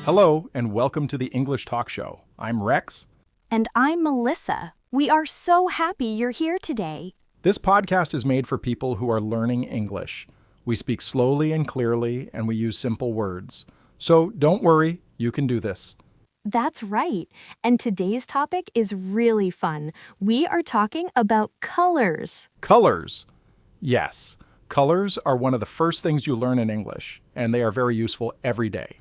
Hello, and welcome to the English Talk Show. I'm Rex. And I'm Melissa. We are so happy you're here today. This podcast is made for people who are learning English. We speak slowly and clearly, and we use simple words. So don't worry, you can do this. That's right. And today's topic is really fun. We are talking about colors. Colors. Yes, colors are one of the first things you learn in English, and they are very useful every day.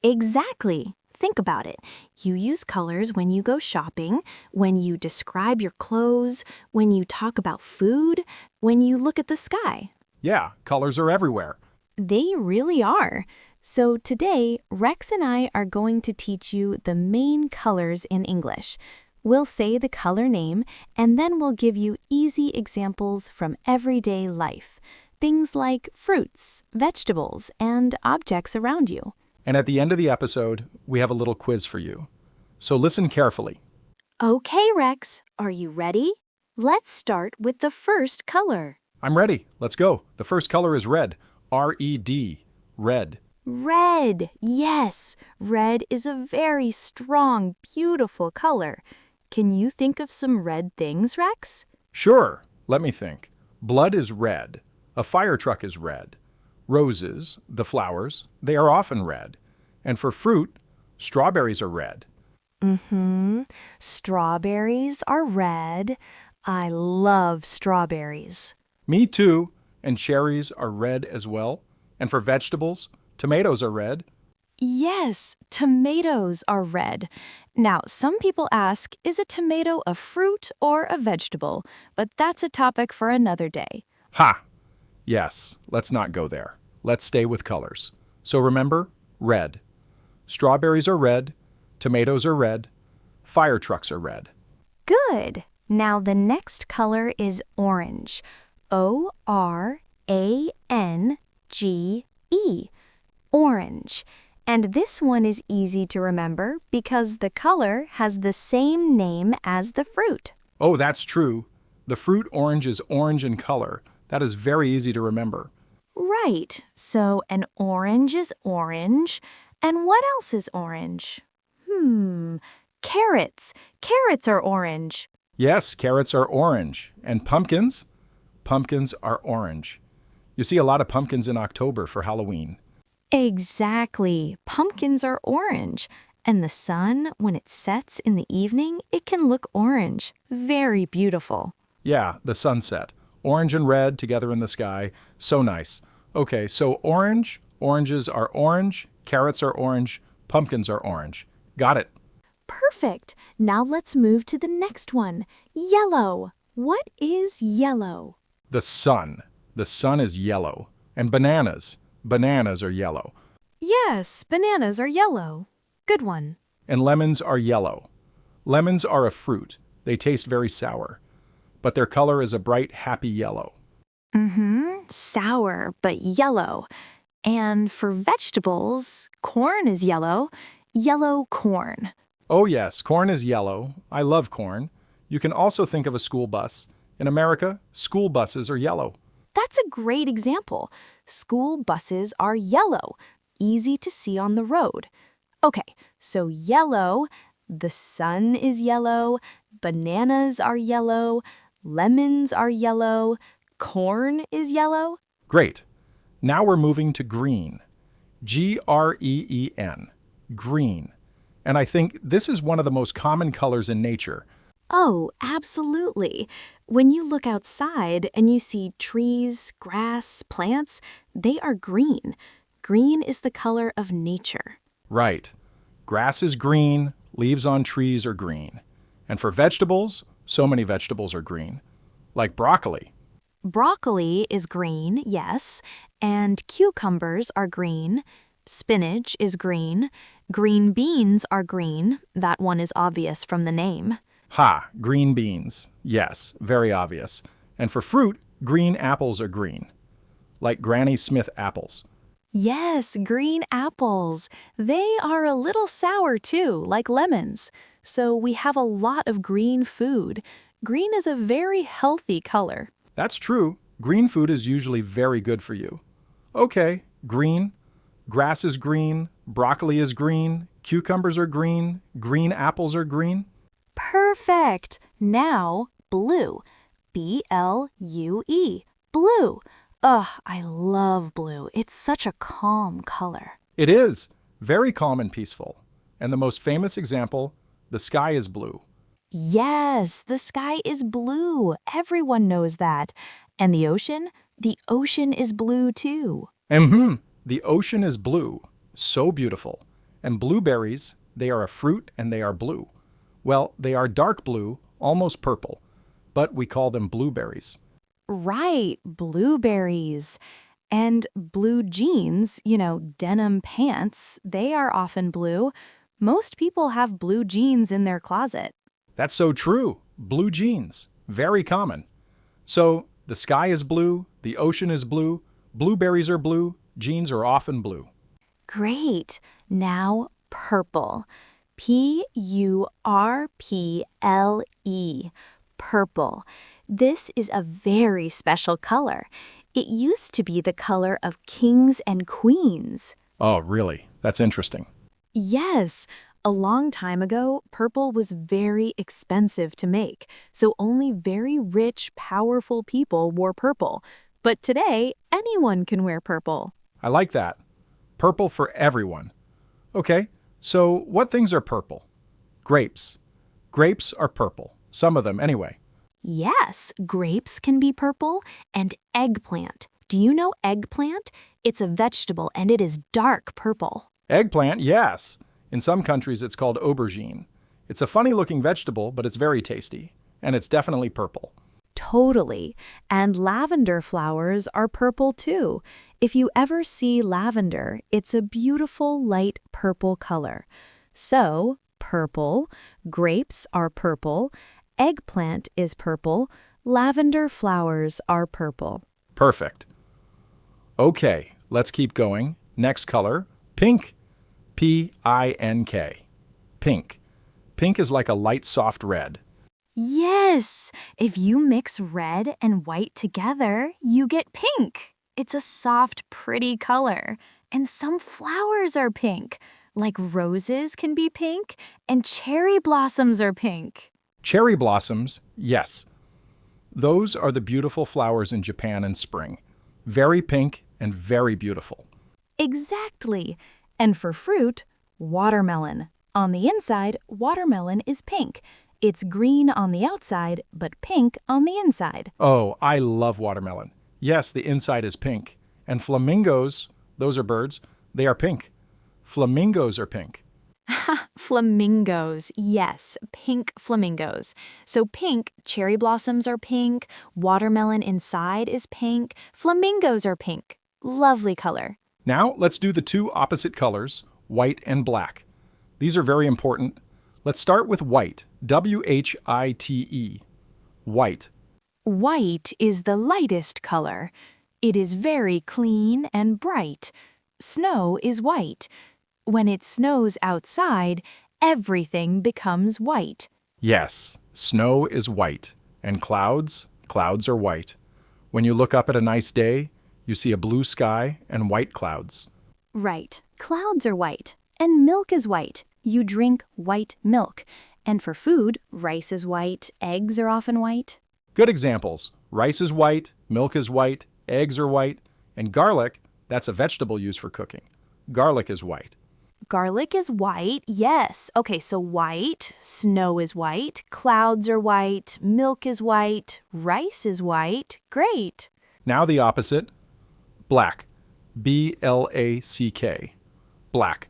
Exactly. Think about it. You use colors when you go shopping, when you describe your clothes, when you talk about food, when you look at the sky. Yeah, colors are everywhere. They really are. So today, Rex and I are going to teach you the main colors in English. We'll say the color name, and then we'll give you easy examples from everyday life. Things like fruits, vegetables, and objects around you. And at the end of the episode, we have a little quiz for you. So listen carefully. Okay, Rex, are you ready? Let's start with the first color. I'm ready. Let's go. The first color is red. R-E-D. Red. Red, yes. Red is a very strong, beautiful color. Can you think of some red things, Rex? Sure. Let me think. Blood is red. A fire truck is red. Roses, the flowers, they are often red. And for fruit, strawberries are red. Strawberries are red. I love strawberries. Me too. And cherries are red as well. And for vegetables, tomatoes are red. Yes, tomatoes are red. Now, some people ask, is a tomato a fruit or a vegetable? But that's a topic for another day. Ha! Yes, let's not go there. Let's stay with colors. So remember, red. Strawberries are red. Tomatoes are red. Fire trucks are red. Good. Now the next color is orange. O-R-A-N-G-E. Orange. And this one is easy to remember because the color has the same name as the fruit. Oh, that's true. The fruit orange is orange in color. That is very easy to remember. Right. So an orange is orange. And what else is orange? Carrots. Carrots are orange. Yes, carrots are orange. And pumpkins? Pumpkins are orange. You see a lot of pumpkins in October for Halloween. Exactly. Pumpkins are orange. And the sun, when it sets in the evening, it can look orange. Very beautiful. Yeah, the sunset. Orange and red together in the sky. So nice. Okay, so orange, oranges are orange, carrots are orange, pumpkins are orange. Got it. Perfect. Now let's move to the next one. Yellow. What is yellow? The sun. The sun is yellow. And bananas. Bananas are yellow. Yes, bananas are yellow. Good one. And lemons are yellow. Lemons are a fruit. They taste very sour. But their color is a bright, happy yellow. Sour, but yellow. And for vegetables, corn is yellow. Yellow corn. Oh yes, corn is yellow. I love corn. You can also think of a school bus. In America, school buses are yellow. That's a great example. School buses are yellow, easy to see on the road. Okay, so yellow, the sun is yellow, bananas are yellow, lemons are yellow, corn is yellow. Great. Now we're moving to green. G-R-E-E-N. Green. And I think this is one of the most common colors in nature. Oh, absolutely. When you look outside and you see trees, grass, plants, they are green. Green is the color of nature. Right. Grass is green, leaves on trees are green. And for vegetables, so many vegetables are green. Like broccoli. Broccoli is green, yes, and cucumbers are green. Spinach is green. Green beans are green. That one is obvious from the name. Ha, green beans. Yes, very obvious. And for fruit, green apples are green. Like Granny Smith apples. Yes, green apples. They are a little sour too, like lemons. So we have a lot of green food. Green is a very healthy color. That's true. Green food is usually very good for you. Okay, green. Grass is green. broccoli is green, cucumbers are green, green apples are green. Perfect. Now, blue. B-L-U-E. Blue. Ugh, I love blue. It's such a calm color. It is very calm and peaceful. And the most famous example, the sky is blue. Yes, the sky is blue. Everyone knows that. And the ocean? The ocean is blue too. The ocean is blue. So beautiful. And blueberries, they are a fruit and they are blue. Well, they are dark blue, almost purple, but we call them blueberries. Right, blueberries. And blue jeans, denim pants, they are often blue. Most people have blue jeans in their closet. That's so true. Blue jeans. Very common. So, the sky is blue, the ocean is blue, blueberries are blue, jeans are often blue. Great. Now, purple. P-U-R-P-L-E. Purple. This is a very special color. It used to be the color of kings and queens. Oh, really? That's interesting. Yes. A long time ago, purple was very expensive to make, so only very rich, powerful people wore purple. But today, anyone can wear purple. I like that. Purple for everyone. Okay, so what things are purple? Grapes. Grapes are purple. Some of them, anyway. Yes, grapes can be purple, and eggplant. Do you know eggplant? It's a vegetable and it is dark purple. Eggplant, yes. In some countries, it's called aubergine. It's a funny-looking vegetable, but it's very tasty. And it's definitely purple. Totally. And lavender flowers are purple too. If you ever see lavender, it's a beautiful light purple color. So, purple, grapes are purple, eggplant is purple, lavender flowers are purple. Perfect. Okay, let's keep going. Next color, pink. P-I-N-K. Pink. Pink is like a light, soft red. Yes! If you mix red and white together, you get pink. It's a soft, pretty color. And some flowers are pink. Like roses can be pink, and cherry blossoms are pink. Cherry blossoms, yes. Those are the beautiful flowers in Japan in spring. Very pink and very beautiful. Exactly. And for fruit, watermelon. On the inside, watermelon is pink. It's green on the outside, but pink on the inside. Oh, I love watermelon. Yes, the inside is pink. And flamingos, those are birds, they are pink. Flamingos are pink. Flamingos, yes, pink flamingos. So pink, cherry blossoms are pink, watermelon inside is pink, flamingos are pink. Lovely color. Now, let's do the two opposite colors, white and black. These are very important. Let's start with white, W-H-I-T-E. White. White is the lightest color. It is very clean and bright. Snow is white. When it snows outside, everything becomes white. Yes, snow is white. And clouds are white. When you look up at a nice day, you see a blue sky and white clouds. Right. Clouds are white. And milk is white. You drink white milk. And for food, rice is white, eggs are often white. Good examples. Rice is white, milk is white, eggs are white, and garlic, that's a vegetable used for cooking. Garlic is white. Garlic is white, yes. Okay, so white, snow is white, clouds are white, milk is white, rice is white. Great. Now the opposite. Black. B-L-A-C-K. Black.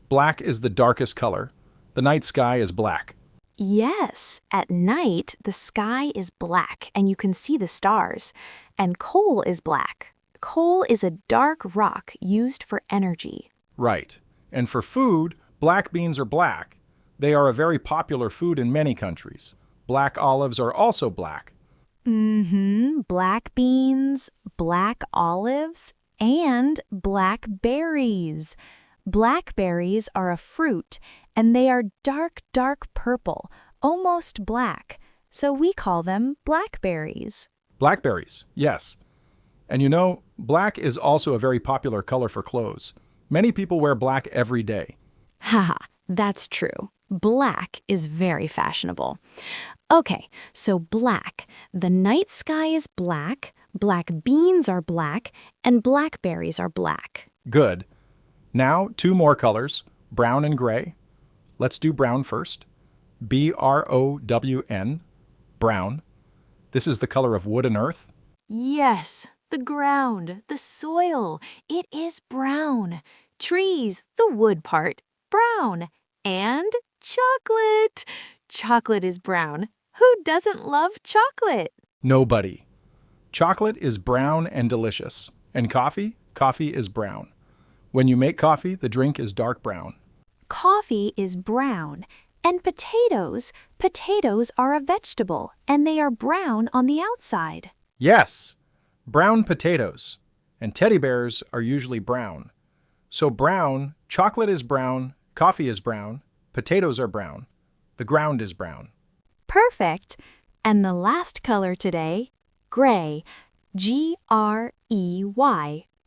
Black is the darkest color. The night sky is black. Yes, at night, the sky is black and you can see the stars. And coal is black. Coal is a dark rock used for energy. Right. And for food, black beans are black. They are a very popular food in many countries. Black olives are also black. Black beans, black olives, and blackberries. Blackberries are a fruit, and they are dark, dark purple, almost black. So we call them blackberries. Blackberries, yes. And you know, black is also a very popular color for clothes. Many people wear black every day. Haha, that's true. Black is very fashionable. Okay, so black. The night sky is black, black beans are black, and blackberries are black. Good. Now, two more colors, brown and gray. Let's do brown first. B-R-O-W-N, brown. This is the color of wood and earth. Yes, the ground, the soil, it is brown. Trees, the wood part, brown. And chocolate. Chocolate is brown. Who doesn't love chocolate? Nobody. Chocolate is brown and delicious. And coffee? Coffee is brown. When you make coffee, the drink is dark brown. Coffee is brown. And potatoes are a vegetable, and they are brown on the outside. Yes, brown potatoes. And teddy bears are usually brown. So brown, chocolate is brown, coffee is brown, potatoes are brown, the ground is brown. Perfect. And the last color today, gray. G-R-E-Y,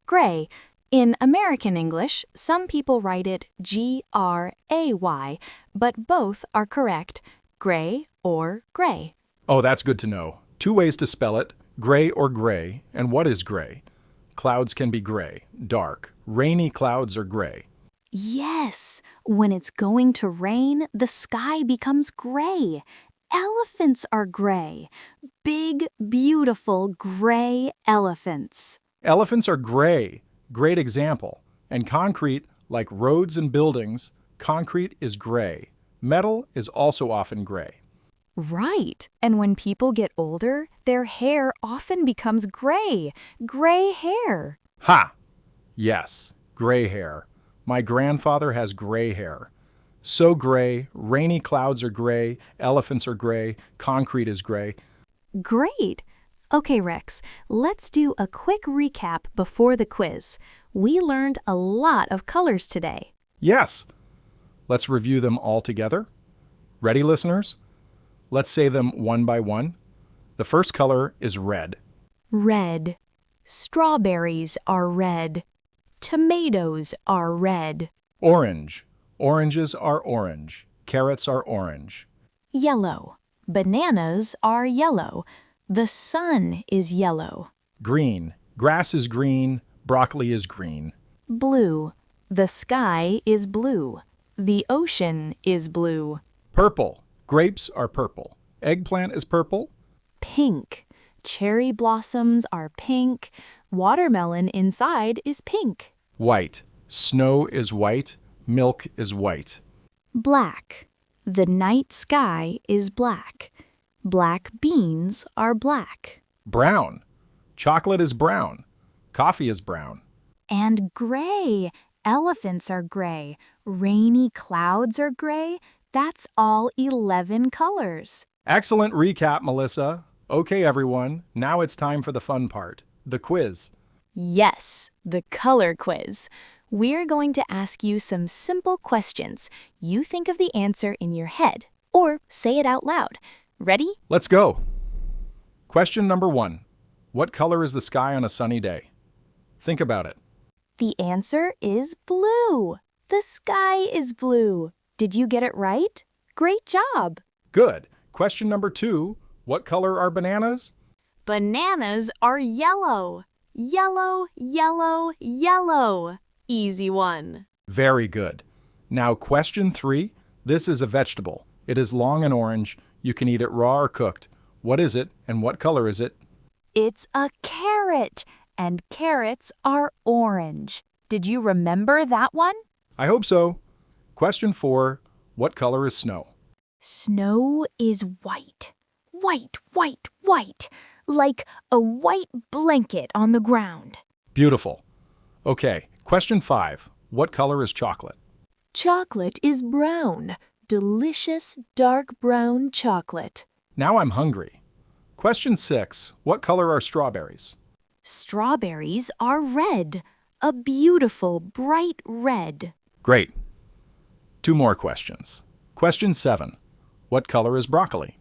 gray. In American English, some people write it G-R-A-Y, but both are correct, gray or gray. Oh, that's good to know. Two ways to spell it, gray or gray. And what is gray? Clouds can be gray, dark. Rainy clouds are gray. Yes, when it's going to rain, the sky becomes gray. Elephants are gray. Big, beautiful gray elephants. Elephants are gray. Great example. And concrete, like roads and buildings, concrete is gray. Metal is also often gray. Right. And when people get older, their hair often becomes gray. Gray hair. Ha! Yes, gray hair. My grandfather has gray hair. So gray, rainy clouds are gray, elephants are gray, concrete is gray. Great. Okay, Rex, let's do a quick recap before the quiz. We learned a lot of colors today. Yes. Let's review them all together. Ready, listeners? Let's say them one by one. The first color is red. Red. Strawberries are red. Tomatoes are red. Orange. Oranges are orange. Carrots are orange. Yellow. Bananas are yellow. The sun is yellow. Green. Grass is green. Broccoli is green. Blue. The sky is blue. The ocean is blue. Purple. Grapes are purple. Eggplant is purple. Pink. Cherry blossoms are pink. Watermelon inside is pink. White. Snow is white. Milk is white. Black. The night sky is black. Black beans are black. Brown. Chocolate is brown. Coffee is brown. And gray. Elephants are gray. Rainy clouds are gray. That's all 11 colors. Excellent recap, Melissa. Okay, everyone, now it's time for the fun part, the quiz. Yes, the color quiz. We're going to ask you some simple questions. You think of the answer in your head, or say it out loud. Ready? Let's go. Question number 1. What color is the sky on a sunny day? Think about it. The answer is blue. The sky is blue. Did you get it right? Great job. Good. Question number 2. What color are bananas? Bananas are yellow. Yellow, yellow, yellow. Easy one. Very good. Now question 3. This is a vegetable. It is long and orange. You can eat it raw or cooked. What is it and what color is it? It's a carrot, and carrots are orange. Did you remember that one? I hope so. Question 4. What color is snow? Snow is white. White, white, white. Like a white blanket on the ground. Beautiful. Okay, question 5. What color is chocolate? Chocolate is brown. Delicious dark brown chocolate. Now I'm hungry. Question 6. What color are strawberries? Strawberries are red. A beautiful bright red. Great. 2 more questions. Question 7. What color is broccoli?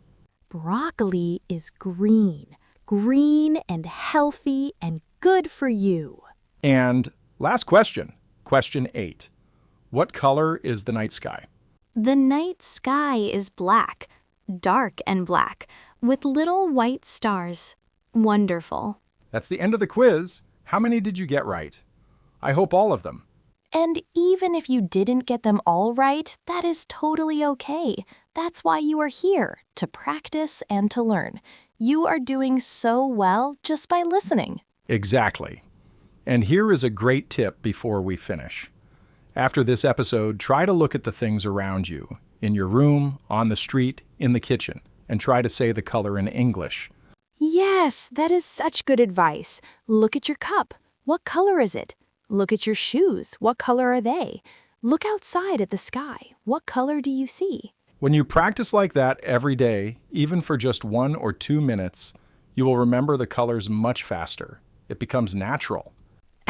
Broccoli is green. Green and healthy and good for you. And last question. Question 8. What color is the night sky? The night sky is black, dark and black, with little white stars. Wonderful. That's the end of the quiz. How many did you get right? I hope all of them. And even if you didn't get them all right, that is totally okay. That's why you are here, to practice and to learn. You are doing so well just by listening. Exactly. And here is a great tip before we finish. After this episode, try to look at the things around you, in your room, on the street, in the kitchen, and try to say the color in English. Yes, that is such good advice. Look at your cup. What color is it? Look at your shoes. What color are they? Look outside at the sky. What color do you see? When you practice like that every day, even for just 1 or 2 minutes, you will remember the colors much faster. It becomes natural.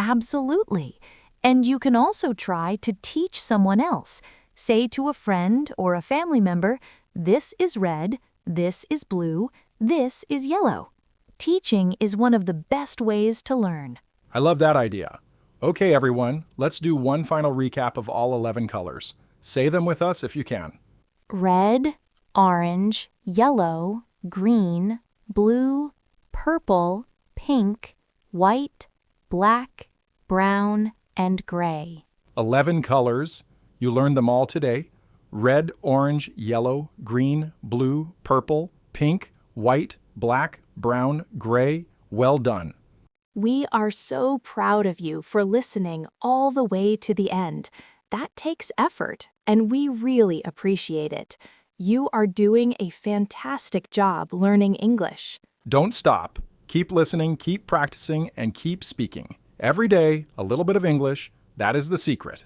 Absolutely. And you can also try to teach someone else. Say to a friend or a family member, this is red, this is blue, this is yellow. Teaching is one of the best ways to learn. I love that idea. Okay, everyone, let's do one final recap of all 11 colors. Say them with us if you can. Red, orange, yellow, green, blue, purple, pink, white, black, brown, and gray. 11 colors. You learned them all today. Red, orange, yellow, green, blue, purple, pink, white, black, brown, gray. Well done. We are so proud of you for listening all the way to the end. That takes effort, and we really appreciate it. You are doing a fantastic job learning English. Don't stop. Keep listening, keep practicing, and keep speaking. Every day, a little bit of English. That is the secret.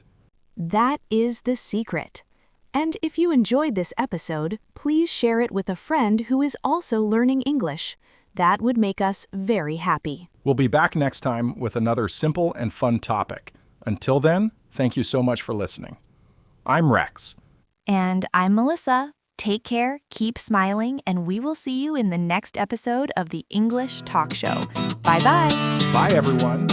That is the secret. And if you enjoyed this episode, please share it with a friend who is also learning English. That would make us very happy. We'll be back next time with another simple and fun topic. Until then, thank you so much for listening. I'm Rex. And I'm Melissa. Take care, keep smiling, and we will see you in the next episode of the English Talk Show. Bye-bye. Bye, everyone.